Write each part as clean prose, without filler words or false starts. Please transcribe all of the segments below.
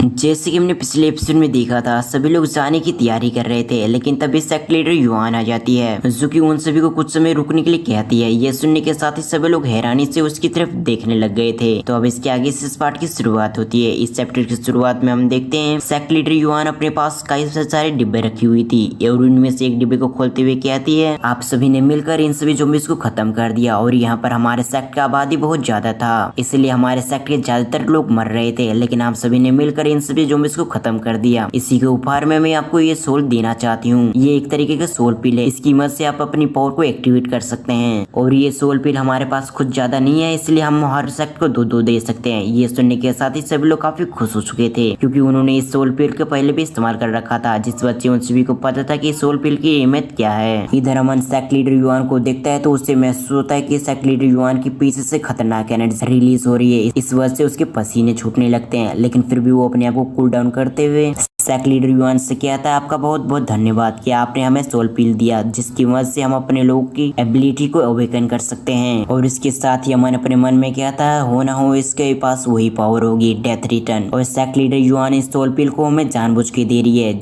जैसे कि हमने पिछले एपिसोड में देखा था, सभी लोग जाने की तैयारी कर रहे थे, लेकिन तभी सेक्ट लीडर युआन आ जाती है जो कि उन सभी को कुछ समय रुकने के लिए कहती है। ये सुनने के साथ ही सभी लोग हैरानी से उसकी तरफ देखने लग गए थे। तो अब इसके आगे से इस पार्ट की शुरुआत होती है। इस चैप्टर की शुरुआत में हम देखते हैं सेक्ट लीडर युआन अपने पास कई सारे डिब्बे रखी हुई थी और उनमें से एक डिब्बे को खोलते हुए कहती है, आप सभी ने मिलकर इन सभी ज़ॉम्बीज़ को खत्म कर दिया और यहाँ पर हमारे सेक्ट का आबादी बहुत ज्यादा था, इसलिए हमारे सेक्ट के ज्यादातर लोग मर रहे थे, लेकिन आप सभी ने मिलकर इन सभी ज़ॉम्बीज़ को खत्म कर दिया। इसी के उपहार में मैं आपको ये सोल देना चाहती हूँ। ये एक तरीके का सोल पिल है, इसकी मदद से आप अपनी पावर को एक्टिवेट कर सकते हैं और ये सोल पिल हमारे पास कुछ ज्यादा नहीं है, इसलिए हम हर सेक्ट को दो दे सकते हैं। ये सुनने के साथ ही सभी लोग काफी खुश हो चुके थे क्योंकि उन्होंने इस सोल पिल को पहले भी इस्तेमाल कर रखा था, जिस बच्चे उन सभी को पता था कि सोल पिल की अहमियत क्या है। इधर अमन सेक्ट लीडर युआन को देखता है तो उससे महसूस होता है कि सेक्ट लीडर युआन के पीछे से खतरनाक एनर्जी रिलीज हो रही है। इस वजह से उसके पसीने छूटने लगते हैं, लेकिन फिर भी वो अपने आप को कूल डाउन करते हुए सेक्ट लीडर युआन से कहता है, आपका बहुत बहुत धन्यवाद कि आपने हमें सोल पिल दिया, जिसकी मदद से हम अपने लोगों की एबिलिटी को अवेकन कर सकते हैं। और इसके साथ ही अमन अपने मन में कहता है, हो ना हो इसके पास वही पावर होगी, डेथ रिटर्न। और सेक्ट लीडर युआन इस सोल पिल को हमें जानबूझ के दे रही है,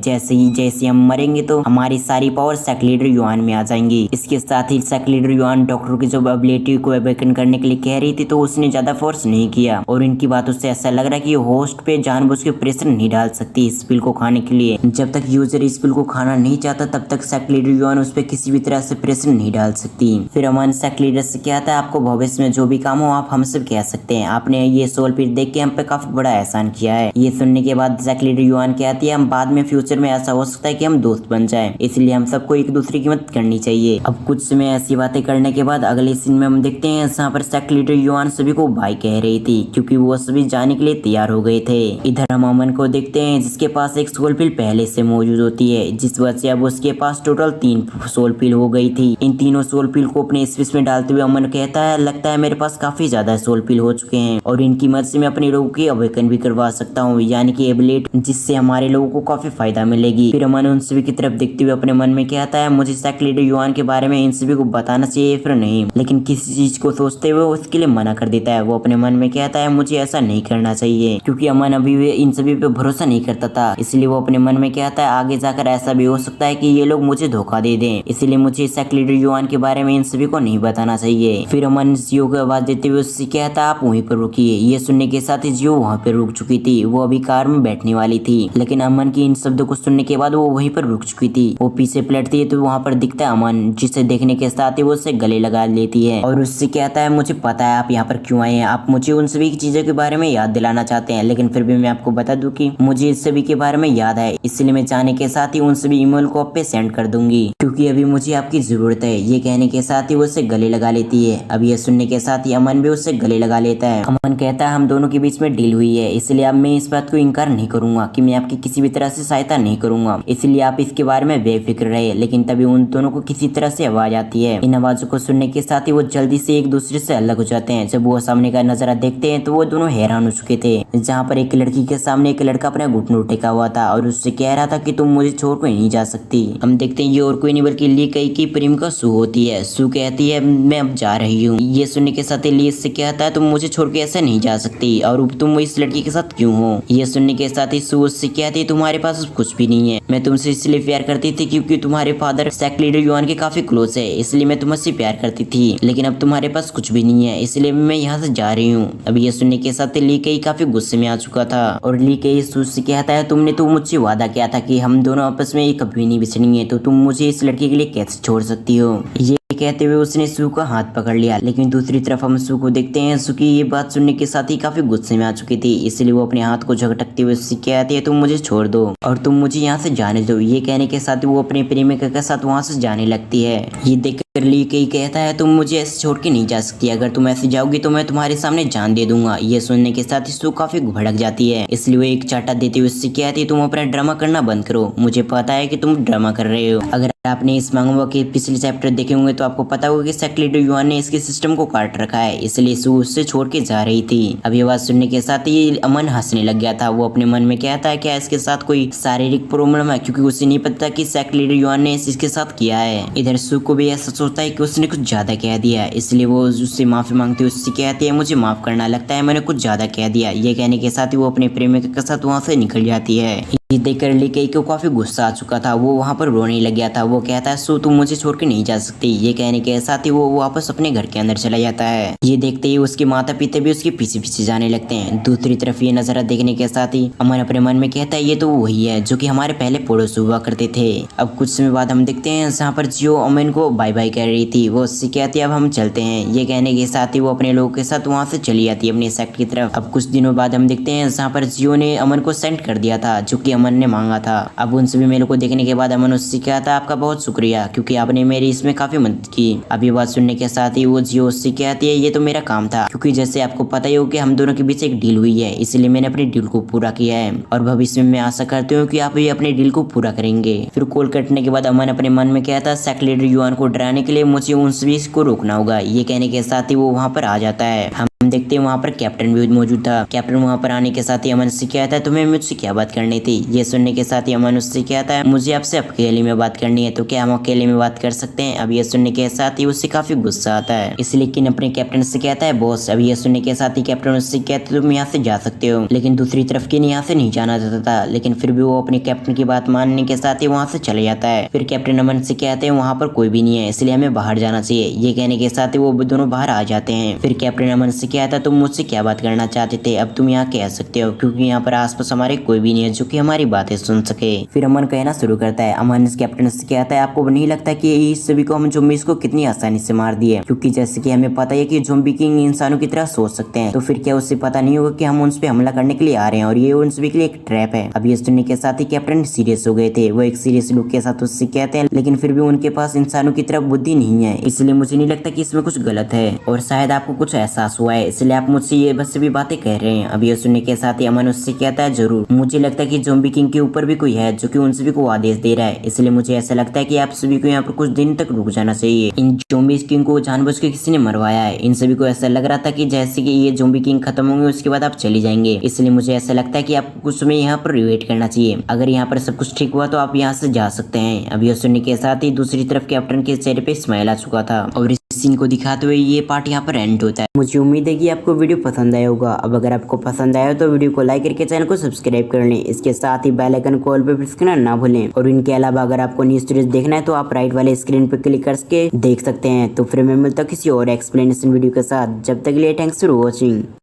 जैसे हम मरेंगे तो हमारी सारी पावर सेक्ट लीडर युआन में आ जाएंगी। इसके साथ ही सेक्ट लीडर युआन डॉक्टर की जो एबिलिटी को अवेकन करने के लिए कह रही थी, तो उसने ज्यादा फोर्स नहीं किया और इनकी बातों से ऐसा लग रहा है कि होस्ट पे जानबूझ के प्रेशर नहीं डाल सकती इस पिल को खाने के लिए। जब तक यूजर इस पिल को खाना नहीं चाहता तब तक सेक्ट लीडर युआन उस पर किसी भी तरह से प्रेशर नहीं डाल सकती। फिर अमन सेक्ट लीडर से कहता है, आपको भविष्य में जो भी काम हो आप हमसे कह सकते हैं, आपने ये सोल पिल देख के हम पे काफी बड़ा एहसान किया है। ये सुनने के बाद सेक्ट लीडर युआन कहती है, हम बाद में फ्यूचर में ऐसा हो सकता है कि हम दोस्त बन जाए, इसलिए हम सबको एक दूसरे की मदद करनी चाहिए। अब कुछ समय ऐसी बातें करने के बाद अगले सीन में हम देखते हैं जहाँ पर सेक्ट लीडर युआन सभी को बाय कह रही थी क्योंकि वो सभी जाने के लिए तैयार हो गए थे। इधर हम अमन को देखते हैं जिसके पास एक सोल पिल पहले से मौजूद होती है, जिस वजह से अब उसके पास टोटल 3 सोल पिल हो गई थी। इन तीनों सोल पिल को अपने स्पेस में डालते हुए अमन कहता है, लगता है मेरे पास काफी ज्यादा सोल पिल हो चुके हैं और इनकी मदद से मैं अपने लोगों की अवेकन भी करवा सकता हूँ, यानी कि एबिलिटी, जिससे हमारे लोगों को काफी फायदा मिलेगी। फिर अमन उन सभी की तरफ देखते हुए अपने मन में कहता है, मुझे सेक्ट लीडर युआन के बारे में इन सभी को बताना चाहिए फिर नहीं, लेकिन किसी चीज को सोचते हुए उसके लिए मना कर देता है। वो अपने मन में कहता है, मुझे ऐसा नहीं करना चाहिए, क्योंकि अमन अभी भी इन सभी पे भरोसा नहीं करता था, इसलिए वो अपने मन में कहता है, आगे जाकर ऐसा भी हो सकता है कि ये लोग मुझे धोखा दे दें, इसलिए मुझे सेक्ट लीडर युआन के बारे में इन सभी को नहीं बताना चाहिए। फिर अमन जियो को आवाज देते हुए उससे कहता, आप वहीं पर रुकिए। ये सुनने के साथ ही जियो वहाँ पर रुक चुकी थी, वो अभी कार में बैठने वाली थी, लेकिन अमन की इन शब्दों को सुनने के बाद वो वहीं पर रुक चुकी थी। वो पीछे पलटती है तो वहाँ पर दिखता है अमन, जिसे देखने के साथ ही वो उससे गले लगा लेती है और उससे कहता है, मुझे पता है आप यहाँ पर क्यों आए हैं, आप मुझे उन सभी चीजों के बारे में याद दिलाना चाहते हैं, लेकिन फिर भी मैं आपको बता दूं कि मुझे इस सभी के बारे में याद है, इसलिए मैं जाने के साथ ही उन सभी ईमेल को आप पे सेंड कर दूंगी क्योंकि अभी मुझे आपकी जरूरत है। ये कहने के साथ ही वो उससे गले लगा लेती है। अब ये सुनने के साथ ही अमन भी उससे गले लगा लेता है। अमन कहता है, हम दोनों के बीच में डील हुई है, इसलिए अब मैं इस बात को इनकार नहीं करूंगा कि मैं आपकी किसी भी तरह से सहायता नहीं करूंगा, इसलिए आप इसके बारे में बेफिक्र रहे। लेकिन तभी उन दोनों को किसी तरह से आवाज आती है। इन आवाजों को सुनने के साथ ही वो जल्दी से एक दूसरे से अलग हो जाते हैं। जब वो सामने का नजारा देखते हैं तो वो दोनों हैरान हो चुके थे, जहाँ पर एक लड़की के सामने एक लड़का अपना घुटनों टेका हुआ था और उससे कह रहा था कि तुम मुझे छोड़ कर नहीं जा सकती। हम देखते हैं ये और कोई नहीं बल्कि ली कई की प्रेम का सू होती है। सू कहती है, मैं अब जा रही हूँ। ये सुनने के साथ ही ली इससे कहता है, तुम मुझे छोड़ के ऐसे नहीं जा सकती और तुम इस लड़की के साथ क्यों हो। ये सुनने के साथ ही सू उससे कहती है, तुम्हारे पास कुछ भी नहीं है, मैं तुमसे इसलिए प्यार करती थी क्योंकि तुम्हारे फादर सेक्ट लीडर युआन के काफी क्लोज है, इसलिए मैं तुमसे प्यार करती थी, लेकिन अब तुम्हारे पास कुछ भी नहीं है, इसलिए मैं यहाँ से जा रही हूँ। अब ये सुनने के साथ ली कई काफी गुस्से में आ चुका था और ली कई सू से कहता है, तुमने तो मुझसे वादा किया था कि हम दोनों आपस में कभी नहीं बिछड़ेंगे, तो तुम मुझे इस लड़की के लिए कैसे छोड़ सकती हो। ये कहते हुए उसने सू का हाथ पकड़ लिया, लेकिन दूसरी तरफ हम सू को देखते हैं। सू की ये बात सुनने के साथ ही काफी गुस्से में आ चुकी थी, इसलिए वो अपने हाथ को झटकते हुए उससे कहती है, तुम मुझे छोड़ दो और तुम मुझे यहाँ से जाने दो। ये कहने के साथ ही वो अपने प्रेमिका के साथ वहाँ से जाने लगती है। ये देखकर ली कई कहता है, तुम मुझे ऐसे छोड़ के नहीं जा सकती, अगर तुम ऐसे जाओगी तो मैं तुम्हारे सामने जान दे दूंगा। ये सुनने के साथ ही सू काफी भड़क जाती है, इसलिए वो एक चाटा देते हुए उससे कहती है, तुम अपना ड्रामा करना बंद करो, मुझे पता है कि तुम ड्रामा कर रहे हो, अगर आपने इस मांगवा के पिछले चैप्टर देखे होंगे तो आपको पता होगा कि सेक्रेटरी युआन ने इसके सिस्टम को काट रखा है, इसलिए सू उससे छोड़ के जा रही थी। अब ये बात सुनने के साथ ही अमन हंसने लग गया था। वो अपने मन में कहता है क्या इसके साथ कोई शारीरिक प्रॉब्लम है, क्योंकि उसे नहीं पता कि सेक्रेटरी युआन ने इसके साथ किया है। इधर सू को भी ऐसा सोचता है कि उसने कुछ ज्यादा कह दिया, इसलिए वो उससे माफी मांगती है। उससे कहती है मुझे माफ करना, लगता है मैंने कुछ ज्यादा कह दिया। ये कहने के साथ ही वो अपने प्रेमिका के साथ वहाँ से निकल जाती है। ये देखकर लीकेई को काफी गुस्सा आ चुका था, वो वहाँ पर रोने लग गया था। वो कहता है सू तुम मुझे छोड़ के नहीं जा सकती। ये कहने के साथ ही वो वापस अपने घर के अंदर चला जाता है। ये देखते ही उसके माता पिता भी उसके पीछे पीछे जाने लगते हैं। दूसरी तरफ ये नजारा देखने के साथ ही अमन अपने मन में कहता है ये तो वही है जो कि हमारे पहले पड़ोस हुआ करते थे। अब कुछ समय बाद हम देखते हैं जहाँ पर जियो अमन को बाय बाय कर रही थी। वो उससे कहती है अब हम चलते हैं। ये कहने के साथ ही वो अपने लोगों के साथ वहाँ से चली जाती है अपने सेक्ट की तरफ। अब कुछ दिनों बाद हम देखते हैं जहाँ पर जियो ने अमन को सेंड कर दिया था जो कि अमन ने मांगा था। अब उन सभी मेलों को देखने के बाद अमन उससे कहता है आपका बहुत शुक्रिया क्योंकि आपने मेरी इसमें काफी मदद की। अब ये बात सुनने के साथ ही वो जियो उससे कहती है ये तो मेरा काम था, क्योंकि जैसे आपको पता ही हो कि हम दोनों के बीच एक डील हुई है, इसलिए मैंने अपने डील को पूरा किया है और भविष्य में मैं आशा करती हूँ कि आप भी अपने डील को पूरा करेंगे। फिर कॉल कटने के बाद अमन अपने मन में कहता है सेक्रेटरी युआन को डराने के लिए मुझे उन सभी को रोकना होगा। ये कहने के साथ ही वो वहाँ पर आ जाता है। हम देखते हैं वहाँ पर कैप्टन भी मौजूद था। कैप्टन वहाँ पर आने के साथ ही अमन से कहता है तुम्हें मुझसे क्या बात करनी थी। ये सुनने के साथ ही अमन उससे कहता है मुझे आपसे अकेले में बात करनी है, तो क्या हम अकेले में बात कर सकते हैं। अब ये सुनने के साथ ही उससे काफी गुस्सा आता है, इसलिए लेकिन अपने कैप्टन से कहता है बॉस। अब ये सुनने के साथ ही कैप्टन उससे कहते तुम यहाँ से जा सकते हो, लेकिन दूसरी तरफ की यहाँ से नहीं जाना चाहता था। लेकिन फिर भी वो अपने कैप्टन की बात मानने के साथ ही वहाँ से चले जाता है। फिर कैप्टन अमन से कहते हैं वहाँ पर कोई भी नहीं है, इसलिए हमें बाहर जाना चाहिए। ये कहने के साथ ही वो दोनों बाहर आ जाते हैं। फिर कैप्टन अमन से कहता है तुम मुझसे क्या बात करना चाहते थे, अब तुम यहाँ कह सकते हो, क्योंकि यहाँ पर आसपास हमारे कोई भी नहीं है जो कि हमारी बातें सुन सके। फिर अमन कहना शुरू करता है। अमन कैप्टन से कहता है आपको नहीं लगता कि इस सभी को हम ज़ॉम्बीज़ को कितनी आसानी से मार दिए, क्योंकि जैसे कि हमें पता है कि ज़ॉम्बी किंग इंसानों की तरह सोच सकते हैं, तो फिर क्या उससे पता नहीं होगा कि हम उन पे हमला करने के लिए आ रहे हैं और ये उन सभी के लिए एक ट्रैप है। अब ये सुनने के साथ ही कैप्टन सीरियस हो गए थे। वो एक सीरियस लुक के साथ उससे कहते हैं लेकिन फिर भी उनके पास इंसानों की तरफ बुद्धि नहीं है, इसलिए मुझे नहीं लगता कि इसमें कुछ गलत है और शायद आपको कुछ एहसास हुआ है, इसलिए आप मुझसे ये बस भी बातें कह रहे हैं। अब ये सुनने के साथ ही अमन उससे कहता है जरूर, मुझे लगता है कि ज़ॉम्बी किंग के ऊपर भी कोई है जो कि उन सभी को आदेश दे रहा है, इसलिए मुझे ऐसा लगता है कि आप सभी को यहाँ पर कुछ दिन तक रुक जाना चाहिए। इन ज़ॉम्बी किंग को जानबूझ के किसी ने मरवाया है। इन सभी को ऐसा लग रहा था कि जैसे कि ये ज़ॉम्बी किंग खत्म होंगे उसके बाद आप चली जाएंगे, इसलिए मुझे ऐसा लगता है कि आपको कुछ समय यहाँ पर वेट करना चाहिए। अगर यहाँ पर सब कुछ ठीक हुआ तो आप यहाँ से जा सकते हैं। अब ये सुनने के साथ ही दूसरी तरफ कैप्टन के चेहरे पे स्माइल आ चुका था और इस सीन को दिखाते हुए ये पार्ट यहाँ पर एंड होता है। मुझे उम्मीद है कि आपको वीडियो पसंद आया होगा। अब अगर आपको पसंद आया तो वीडियो को लाइक करके चैनल को सब्सक्राइब कर लें। इसके साथ ही बेल आइकन को ऑल पे प्रेस करना ना भूलें। और इनके अलावा अगर आपको न्यू सीरीज देखना है तो आप राइट वाले स्क्रीन पर क्लिक करके देख सकते हैं। तो फिर मैं मिलता हूं किसी और एक्सप्लेनेशन वीडियो के साथ। जब तक के लिए थैंक्स फॉर वॉचिंग।